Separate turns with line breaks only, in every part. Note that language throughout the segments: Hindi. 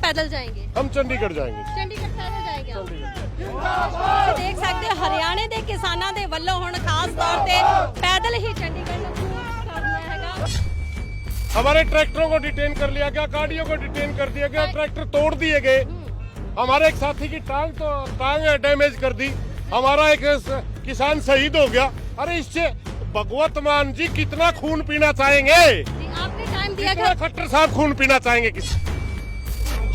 पैदल जाएंगे?
हम चंडीगढ़ जाएंगे।
ਚੰਡੀਗੜ੍ਹ ਪੈਦਲ ਜਾਏਗਾ। ਤੁਸੀਂ ਦੇਖ ਸਕਦੇ ਹੋ ਹਰਿਆਣੇ ਦੇ ਕਿਸਾਨਾਂ ਦੇ ਵੱਲੋਂ ਹੁਣ ਖਾਸ ਤੌਰ ਤੇ ਪੈਦਲ ਹੀ ਚੰਡੀਗੜ੍ਹ ਨੂੰ ਕੂਚ ਕਰਨਾ ਹੈਗਾ।
हमारे ट्रैक्टरों को डिटेन कर लिया गया, गाड़ियों को डिटेन कर दिया गया, ट्रैक्टर तोड़ दिए गए, हमारे एक साथी की टांग डैमेज कर दी, हमारा एक किसान शहीद हो गया। अरे इससे भगवत मान जी कितना खून पीना चाहेंगे?
जी, आपने टाइम दिया
कितना खट्टर साहब खून पीना चाहेंगे किसी?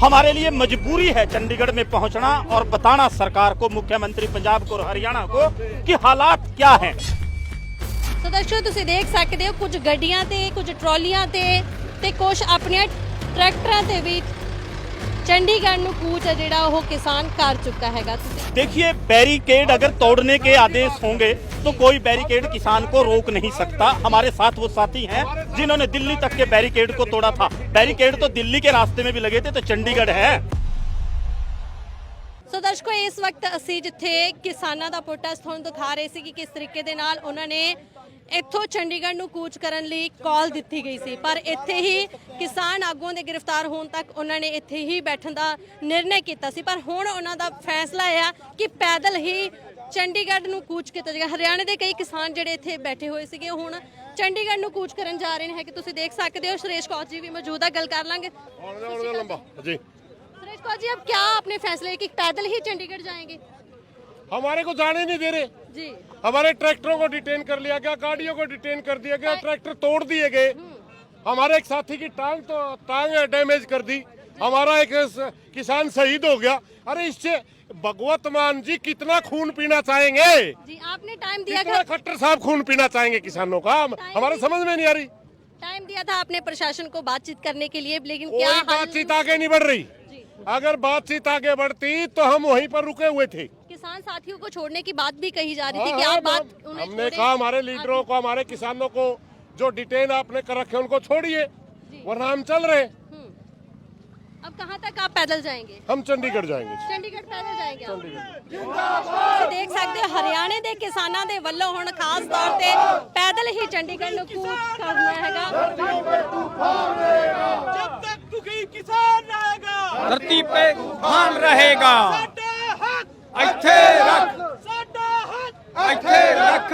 हमारे लिए मजबूरी है चंडीगढ़ में पहुंचना और बताना सरकार को, मुख्यमंत्री पंजाब को और हरियाणा को कि हालात क्या हैं।
ਸੋ ਦਰਸ਼ਕੋ ਤੁਸੀਂ ਦੇਖ ਸਕਦੇ ਹੋ ਕੁਝ ਗੱਡੀਆਂ ਤੇ ਕੁਝ ਟਰਾਲੀਆਂ ਤੇ ਕੁਝ ਆਪਣੀਆਂ ਟਰੈਕਟਰਾਂ ਤੇ ਵੀ ਚੰਡੀਗੜ੍ਹ ਨੂੰ ਕੂਚ ਹੈ ਜਿਹੜਾ ਉਹ ਕਿਸਾਨ ਕਰ ਚੁੱਕਾ ਹੈਗਾ। ਤੁਸੀਂ
देखिए, बैरिकेड अगर तोड़ने के आदेश होंगे तो कोई बैरिकेड किसान को रोक नहीं सकता। हमारे साथ वो साथी हैं जिन्होंने दिल्ली तक के बैरिकेड को तोड़ा था। बैरिकेड तो दिल्ली के रास्ते में भी लगे थे, तो चंडीगढ़ है।
ਸੋ ਦਰਸ਼ਕੋ ਇਸ ਵਕਤ ਅਸੀਂ ਜਿੱਥੇ ਕਿਸਾਨਾਂ ਦਾ ਪ੍ਰੋਟੈਸਟ ਤੁਹਾਨੂੰ ਦਿਖਾ ਰਹੇ ਸੀ ਕਿ ਕਿਸ ਤਰੀਕੇ ਦੇ ਨਾਲ ਉਹਨਾਂ ਨੇ ਇੱਥੋਂ ਚੰਡੀਗੜ੍ਹ ਨੂੰ ਕੂਚ ਕਰਨ ਲਈ ਕਾਲ ਦਿੱਤੀ ਗਈ ਸੀ, ਪਰ ਇੱਥੇ ਹੀ ਕਿਸਾਨ ਆਗੂਆਂ ਦੇ ਗ੍ਰਿਫਤਾਰ ਹੋਣ ਤੱਕ ਉਹਨਾਂ ਨੇ ਇੱਥੇ ਹੀ ਬੈਠਣ ਦਾ ਨਿਰਣੈ ਕੀਤਾ ਸੀ। ਪਰ ਹੁਣ ਉਹਨਾਂ ਦਾ ਫੈਸਲਾ ਆ ਕਿ ਪੈਦਲ ਹੀ ਚੰਡੀਗੜ੍ਹ ਨੂੰ ਕੂਚ ਕੀਤਾ ਜਾਏਗਾ। ਹਰਿਆਣੇ ਦੇ ਕਈ ਕਿਸਾਨ ਜਿਹੜੇ ਇੱਥੇ ਬੈਠੇ ਹੋਏ ਸੀਗੇ ਹੁਣ ਚੰਡੀਗੜ੍ਹ ਨੂੰ ਕੂਚ ਕਰਨ ਜਾ ਰਹੇ ਨੇ। ਕਿ ਤੁਸੀਂ ਦੇਖ ਸਕਦੇ ਹੋ ਸੁਰੇਸ਼ ਕੌਰ ਜੀ ਵੀ ਮੌਜੂਦ ਆ, ਗੱਲ ਕਰ ਲਾਂਗੇ।
जी
सुरेश कौर जी, अब क्या आपने फैसला कि पैदल ही चंडीगढ़ जाएंगे?
हमारे को जाने नहीं दे रहे
जी,
हमारे ट्रैक्टरों को डिटेन कर लिया गया, गाड़ियों को डिटेन कर दिया गया, ट्रैक्टर तोड़ दिए गए, हमारे एक साथी की टांग डैमेज कर दी, हमारा एक किसान शहीद हो गया। अरे इससे भगवत मान जी कितना खून पीना चाहेंगे?
जी, आपने टाइम दिया
कितना
था,
खट्टर साहब खून पीना चाहेंगे किसानों का? हमारे समझ में नहीं आ रही।
टाइम दिया था आपने प्रशासन को बातचीत करने के लिए, लेकिन
कोई
क्या हल-
बातचीत आगे नहीं बढ़ रही।
जी,
अगर बातचीत आगे बढ़ती तो हम वहीं पर रुके हुए थे।
किसान साथियों को छोड़ने की बात भी कही जा रही थी
हाँ,
कि
हाँ,
आप बात उन्हें
हमने
छोड़ें।
कहा हमारे लीडरों को, हमारे किसानों को जो डिटेन आपने कर रखे उनको छोड़िए, वरना हम चल रहे।
अब कहाँ तक आप पैदल जाएंगे?
हम चंडीगढ़ जाएंगे।
ਚੰਡੀਗੜ੍ਹ ਪੈਦਲ ਜਾਏਗਾ। ਤੁਸੀਂ ਦੇਖ ਸਕਦੇ ਹੋ ਹਰਿਆਣੇ ਦੇ ਕਿਸਾਨਾਂ ਦੇ ਵੱਲੋਂ ਹੁਣ ਖਾਸ ਤੌਰ ਤੇ ਪੈਦਲ ਹੀ ਚੰਡੀਗੜ੍ਹ ਨੂੰ ਕੂਚ ਕਰਨਾ ਹੈਗਾ।
जब तक दुखी किसान रहेगा,
धरती पे तूफान रहेगा। ਇੱਥੇ ਰੱਖ, ਇੱਥੇ ਰੱਖ।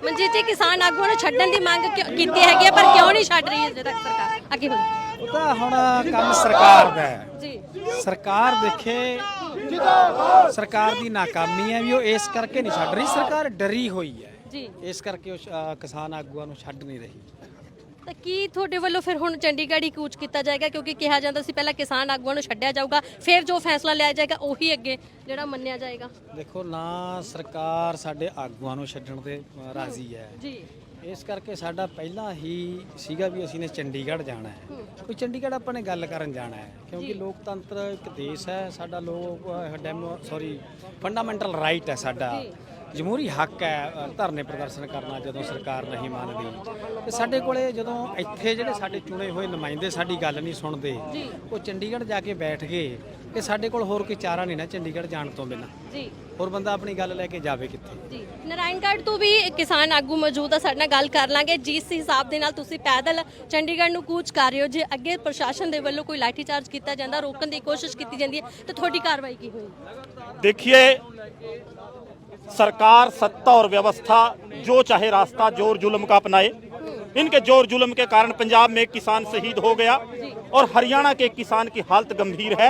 ਮਨਜੀਤ ਜੀ, ਕਿਸਾਨ ਆਗੂਆਂ ਨੂੰ ਛੱਡਣ ਦੀ ਮੰਗ ਕੀਤੀ ਹੈਗੀ ਹੈ, ਪਰ ਕਿਉਂ ਨਹੀਂ ਛੱਡ ਰਹੀ ਅਜੇ ਤੱਕ ਸਰਕਾਰ? ਅੱਗੇ ਹੁਣ
ਉਹ ਤਾਂ ਹੁਣ ਕੰਮ ਸਰਕਾਰ ਦਾ ਹੈ।
ਜੀ,
ਸਰਕਾਰ ਦੇਖੇ, ਸਰਕਾਰ ਦੀ ਨਾਕਾਮੀ ਹੈ ਵੀ ਉਹ ਇਸ ਕਰਕੇ ਨਹੀਂ ਛੱਡ ਰਹੀ। ਸਰਕਾਰ ਡਰੀ ਹੋਈ ਹੈ,
ਜੀ,
ਇਸ ਕਰਕੇ ਉਹ ਕਿਸਾਨ ਆਗੂਆਂ ਨੂੰ ਛੱਡ ਨਹੀਂ ਰਹੀ।
ਤਾਂ ਕੀ ਤੁਹਾਡੇ ਵੱਲੋਂ ਫਿਰ ਹੁਣ ਚੰਡੀਗੜ੍ਹ ਹੀ ਕੂਚ ਕੀਤਾ ਜਾਏਗਾ? ਕਿਉਂਕਿ ਕਿਹਾ ਜਾਂਦਾ ਸੀ ਪਹਿਲਾਂ ਕਿਸਾਨ ਆਗੂਆਂ ਨੂੰ ਛੱਡਿਆ ਜਾਊਗਾ, ਫਿਰ ਜੋ ਫੈਸਲਾ ਲਿਆ ਜਾਏਗਾ ਉਹੀ ਅੱਗੇ ਜਿਹੜਾ ਮੰਨਿਆ ਜਾਏਗਾ।
ਦੇਖੋ, ਨਾ ਸਰਕਾਰ ਸਾਡੇ ਆਗੂਆਂ ਨੂੰ ਛੱਡਣ ਤੇ ਰਾਜ਼ੀ ਹੈ।
ਜੀ,
ਇਸ ਕਰਕੇ ਸਾਡਾ ਪਹਿਲਾਂ ਹੀ ਸੀਗਾ ਵੀ ਅਸੀਂ ਨੇ ਚੰਡੀਗੜ੍ਹ ਜਾਣਾ ਹੈ। ਕੋਈ ਚੰਡੀਗੜ੍ਹ ਆਪਾਂ ਨੇ ਗੱਲ ਕਰਨ ਜਾਣਾ ਹੈ, ਕਿਉਂਕਿ ਲੋਕਤੰਤਰ ਇੱਕ ਦੇਸ਼ ਹੈ ਸਾਡਾ। ਫੰਡਾਮੈਂਟਲ ਰਾਈਟ ਹੈ ਸਾਡਾ, ਜਮਹੂਰੀ ਹੱਕ ਹੈ ਧਰਨੇ ਪ੍ਰਦਰਸ਼ਨ ਕਰਨਾ ਜਦੋਂ ਸਰਕਾਰ ਨਹੀਂ ਮੰਨਦੀ। ਤੇ ਸਾਡੇ ਕੋਲੇ ਜਦੋਂ ਇੱਥੇ ਜਿਹੜੇ ਸਾਡੇ ਚੁਣੇ ਹੋਏ ਨੁਮਾਇੰਦੇ ਸਾਡੀ ਗੱਲ ਨਹੀਂ ਸੁਣਦੇ, ਉਹ ਚੰਡੀਗੜ੍ਹ ਜਾ ਕੇ ਬੈਠ ਗਏ ਕਿ ਸਾਡੇ ਕੋਲ ਹੋਰ ਕੋਈ ਚਾਰਾ ਨਹੀਂ ਨਾ ਚੰਡੀਗੜ੍ਹ ਜਾਣ ਤੋਂ ਬਿਨਾਂ।
ਜੀ,
ਹੋਰ ਬੰਦਾ ਆਪਣੀ ਗੱਲ ਲੈ ਕੇ ਜਾਵੇ ਕਿੱਥੇ?
ਜੀ, ਨਾਰਾਇਣਗੜ੍ਹ ਤੋਂ ਵੀ ਕਿਸਾਨ ਆਗੂ ਮੌਜੂਦ ਆ, ਸਾਡੇ ਨਾਲ ਗੱਲ ਕਰ ਲਾਂਗੇ। ਜਿਸ ਹਿਸਾਬ ਦੇ ਨਾਲ ਤੁਸੀਂ ਪੈਦਲ ਚੰਡੀਗੜ੍ਹ ਨੂੰ ਕੂਚ ਕਰ ਰਹੇ ਹੋ, ਜੇ ਅੱਗੇ ਪ੍ਰਸ਼ਾਸਨ ਦੇ ਵੱਲੋਂ ਕੋਈ ਲਾਠੀ ਚਾਰਜ ਕੀਤਾ ਜਾਂਦਾ, ਰੋਕਣ ਦੀ ਕੋਸ਼ਿਸ਼ ਕੀਤੀ ਜਾਂਦੀ ਹੈ, ਤਾਂ ਤੁਹਾਡੀ ਕਾਰਵਾਈ ਕੀ ਹੋਈ?
देखिए, सरकार, सत्ता और व्यवस्था जो चाहे रास्ता जोर जुल्म का अपनाए। इनके जोर जुल्म के कारण पंजाब में एक किसान शहीद हो गया और हरियाणा के एक किसान की हालत गंभीर है।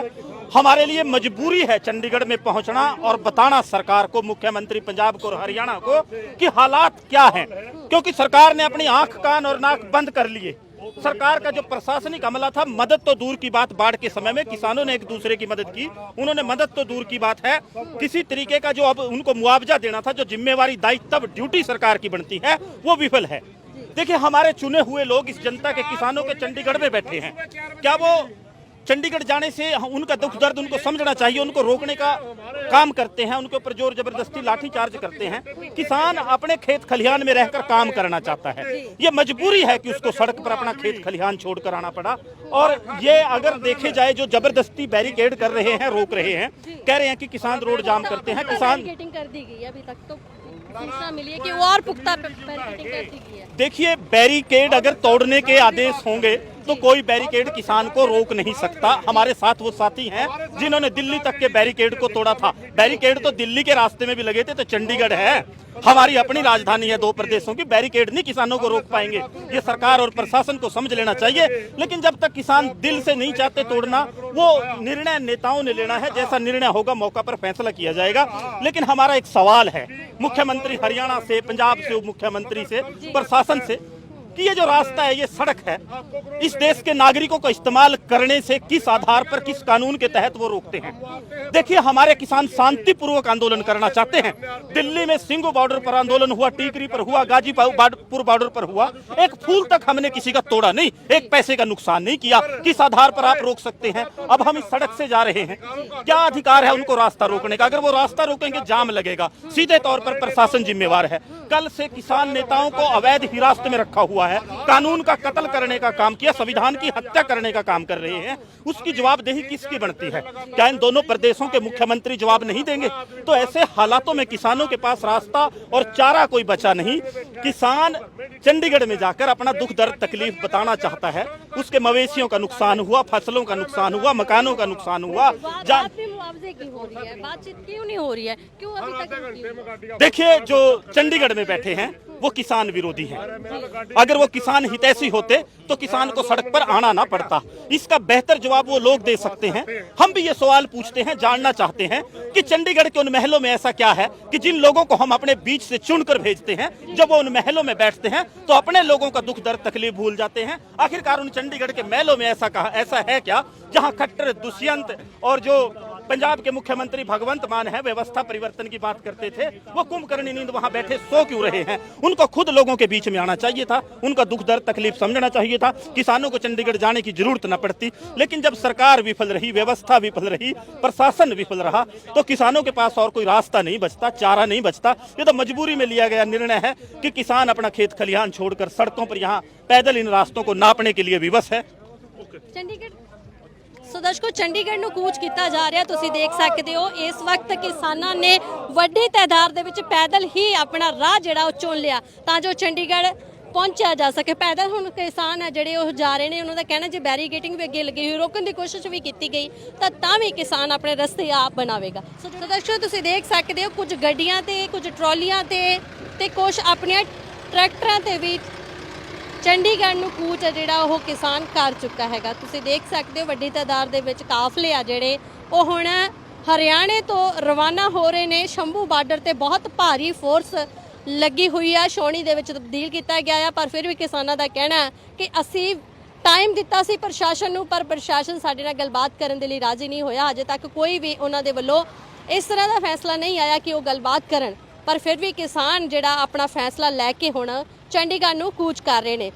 हमारे लिए मजबूरी है चंडीगढ़ में पहुंचना और बताना सरकार को, मुख्यमंत्री पंजाब को और हरियाणा को कि हालात क्या हैं, क्योंकि सरकार ने अपनी आंख, कान और नाक बंद कर लिए। सरकार का जो प्रशासनिक अमला था, मदद तो दूर की बात, बाढ़ के समय में किसानों ने एक दूसरे की मदद की, उन्होंने मदद तो दूर की बात है, किसी तरीके का जो अब उनको मुआवजा देना था, जो जिम्मेवारी, दायित्व, ड्यूटी सरकार की बनती है, वो विफल है। देखिए, हमारे चुने हुए लोग इस जनता के, किसानों के चंडीगढ़ में बैठे हैं। क्या वो चंडीगढ़ जाने से उनका दुख दर्द उनको समझना चाहिए? उनको रोकने का काम करते हैं, उनके ऊपर जोर जबरदस्ती लाठी चार्ज करते हैं। किसान अपने खेत खलिहान में रहकर काम करना चाहता है, ये मजबूरी है कि उसको सड़क पर अपना खेत खलिहान छोड़कर आना पड़ा। और ये अगर देखे जाए, जो जबरदस्ती बैरिकेड कर रहे हैं, रोक रहे हैं, कह रहे हैं कि किसान रोड जाम करते हैं। किसान
बैरिकेडिंग कर दी गई है, अभी तक तो सूचना मिली है कि और पुख्ता बैरिकेडिंग कर दी गई है।
देखिए, बैरिकेड अगर तोड़ने के आदेश होंगे तो कोई बैरिकेड किसान को रोक नहीं सकता। हमारे साथ वो साथी हैं जिन्होंने दिल्ली तक के बैरिकेड को तोड़ा था। बैरिकेड तो दिल्ली के रास्ते में भी लगे थे, तो चंडीगढ़ है, हमारी अपनी राजधानी है, 2 प्रदेशों की, बैरिकेड नहीं किसानों को रोक पाएंगे। ये सरकार और प्रशासन को समझ लेना चाहिए। लेकिन जब तक किसान दिल से नहीं चाहते तोड़ना, वो निर्णय नेताओं ने लेना है, जैसा निर्णय होगा मौका पर फैसला किया जाएगा। लेकिन हमारा एक सवाल है मुख्यमंत्री हरियाणा से, पंजाब से, उप मुख्यमंत्री से, प्रशासन से, कि ये जो रास्ता है, ये सड़क है, इस देश के नागरिकों को इस्तेमाल करने से किस आधार पर, किस कानून के तहत वो रोकते हैं? देखिए, हमारे किसान शांतिपूर्वक आंदोलन करना चाहते हैं। दिल्ली में सिंगू बॉर्डर पर आंदोलन हुआ, टीकरी पर हुआ, गाजीपुर बॉर्डर पर हुआ, एक फूल तक हमने किसी का तोड़ा नहीं, एक पैसे का नुकसान नहीं किया। किस आधार पर आप रोक सकते हैं? अब हम इस सड़क से जा रहे हैं, क्या अधिकार है उनको रास्ता रोकने का? अगर वो रास्ता रोकेंगे, जाम लगेगा, सीधे तौर पर प्रशासन जिम्मेवार है। कल से किसान नेताओं को अवैध हिरासत में रखा हुआ है, कानून का कत्ल करने का काम किया, संविधान की हत्या करने का काम कर रहे हैं। उसकी जवाबदेही किसकी बनती है? क्या इन दोनों प्रदेशों के मुख्यमंत्री जवाब नहीं देंगे? तो ऐसे हालातों में किसानों के पास रास्ता और चारा कोई बचा नहीं। किसान चंडीगढ़ में जाकर अपना दुख दर्द तकलीफ बताना चाहता है। उसके मवेशियों का नुकसान हुआ, फसलों का नुकसान हुआ, मकानों का नुकसान हुआ।
मुआवजे की हो रही है, बातचीत क्यों नहीं हो रही है? क्यों अभी तक?
देखिए, जो चंडीगढ़ में बैठे हैं वो किसान विरोधी हैं। अगर वो किसान हितैषी होते तो किसान को सड़क पर आना ना पड़ता। इसका बेहतर जवाब वो लोग दे सकते हैं। हम भी ये सवाल पूछते हैं, जानना चाहते हैं कि चंडीगढ़ के उन महलों में ऐसा क्या है कि जिन लोगों को हम अपने बीच से चुनकर भेजते हैं, जब वो उन महलों में बैठते हैं तो अपने लोगों का दुख दर्द तकलीफ भूल जाते हैं। आखिरकार उन चंडीगढ़ के महलों में ऐसा है क्या जहां खट्टर, दुष्यंत और जो पंजाब के मुख्यमंत्री भगवंत मान है, व्यवस्था परिवर्तन की बात करते थे, वो कुंभकर्णी नींद वहां बैठे सो क्यों रहे हैं? उनको खुद लोगों के बीच में आना चाहिए था, उनका दुख दर्द तकलीफ समझना चाहिए था, किसानों को चंडीगढ़ जाने की जरूरत न पड़ती। लेकिन जब सरकार विफल रही, व्यवस्था विफल रही, प्रशासन विफल रहा, तो किसानों के पास और कोई रास्ता नहीं बचता, चारा नहीं बचता। ये तो मजबूरी में लिया गया निर्णय है कि किसान अपना खेत खलिहान छोड़कर सड़कों पर यहाँ पैदल इन रास्तों को नापने के लिए विवश है।
चंडीगढ़ सो दर्शकों, ਚੰਡੀਗੜ੍ਹ ਨੂੰ ਕੂਚ ਕੀਤਾ ਜਾ ਰਿਹਾ। ਤੁਸੀਂ ਦੇਖ ਸਕਦੇ ਹੋ ਇਸ ਵਕਤ ਕਿਸਾਨਾਂ ਨੇ ਵੱਡੀ ਤਾਦਾਦ ਦੇ ਵਿੱਚ ਪੈਦਲ ਹੀ ਆਪਣਾ ਰਾਹ ਜਿਹੜਾ ਉਹ ਚੁਣ ਲਿਆ ਤਾਂ ਜੋ ਚੰਡੀਗੜ੍ਹ ਪਹੁੰਚਿਆ ਜਾ ਸਕੇ। ਪੈਦਲ ਹੁਣ ਕਿਸਾਨ ਆ ਜਿਹੜੇ ਉਹ ਜਾ ਰਹੇ ਨੇ, ਉਹਨਾਂ ਦਾ ਕਹਿਣਾ ਜੇ ਬੈਰੀਕੇਡਿੰਗ ਵੀ ਅੱਗੇ ਲੱਗੀ ਹੋਈ, ਰੋਕਣ ਦੀ ਕੋਸ਼ਿਸ਼ ਵੀ ਕੀਤੀ ਗਈ ਤਾਂ ਵੀ ਕਿਸਾਨ ਆਪਣੇ ਰਸਤੇ ਆਪ ਬਣਾਵੇਗਾ। ਸੋ ਦਰਸ਼ਕੋ, ਤੁਸੀਂ ਦੇਖ ਸਕਦੇ ਹੋ ਕੁਝ ਗੱਡੀਆਂ ਤੇ, ਕੁਝ ਟਰਾਲੀਆਂ ਤੇ ਕੁਝ ਆਪਣੀਆਂ ਟਰੈਕਟਰਾਂ ਤੇ ਵੀ ਚੰਡੀਗੜ੍ਹ ਨੂੰ ਕੂਚ ਆ ਜਿਹੜਾ ਉਹ ਕਿਸਾਨ ਕਰ ਚੁੱਕਾ ਹੈਗਾ। ਤੁਸੀਂ ਦੇਖ ਸਕਦੇ ਹੋ ਵੱਡੀ ਤਾਦਾਦ ਦੇ ਵਿੱਚ ਕਾਫਲੇ ਆ ਜਿਹੜੇ ਉਹ ਹੁਣ ਹਰਿਆਣੇ ਤੋਂ ਰਵਾਨਾ ਹੋ ਰਹੇ ਨੇ। ਸ਼ੰਭੂ ਬਾਰਡਰ ਤੇ ਬਹੁਤ ਭਾਰੀ ਫੋਰਸ ਲੱਗੀ ਹੋਈ ਆ, ਛਾਉਣੀ ਦੇ ਵਿੱਚ ਤਬਦੀਲ ਕੀਤਾ ਗਿਆ ਆ, ਪਰ ਫਿਰ ਵੀ ਕਿਸਾਨਾਂ ਦਾ ਕਹਿਣਾ ਕਿ ਅਸੀਂ ਟਾਈਮ ਦਿੱਤਾ ਸੀ ਪ੍ਰਸ਼ਾਸਨ ਨੂੰ, ਪਰ ਪ੍ਰਸ਼ਾਸਨ ਸਾਡੇ ਨਾਲ ਗੱਲਬਾਤ ਕਰਨ ਦੇ ਲਈ ਰਾਜ਼ੀ ਨਹੀਂ ਹੋਇਆ। ਅਜੇ ਤੱਕ ਕੋਈ ਵੀ ਉਹਨਾਂ ਦੇ ਵੱਲੋਂ ਇਸ ਤਰ੍ਹਾਂ ਦਾ ਫੈਸਲਾ ਨਹੀਂ ਆਇਆ ਕਿ ਉਹ ਗੱਲਬਾਤ ਕਰਨ, ਪਰ ਫਿਰ ਵੀ ਕਿਸਾਨ ਜਿਹੜਾ ਆਪਣਾ ਫੈਸਲਾ ਲੈ ਕੇ ਹੁਣ ਚੰਡੀਗੜ੍ਹ ਨੂੰ ਕੂਚ ਕਰ ਰਹੇ ਨੇ।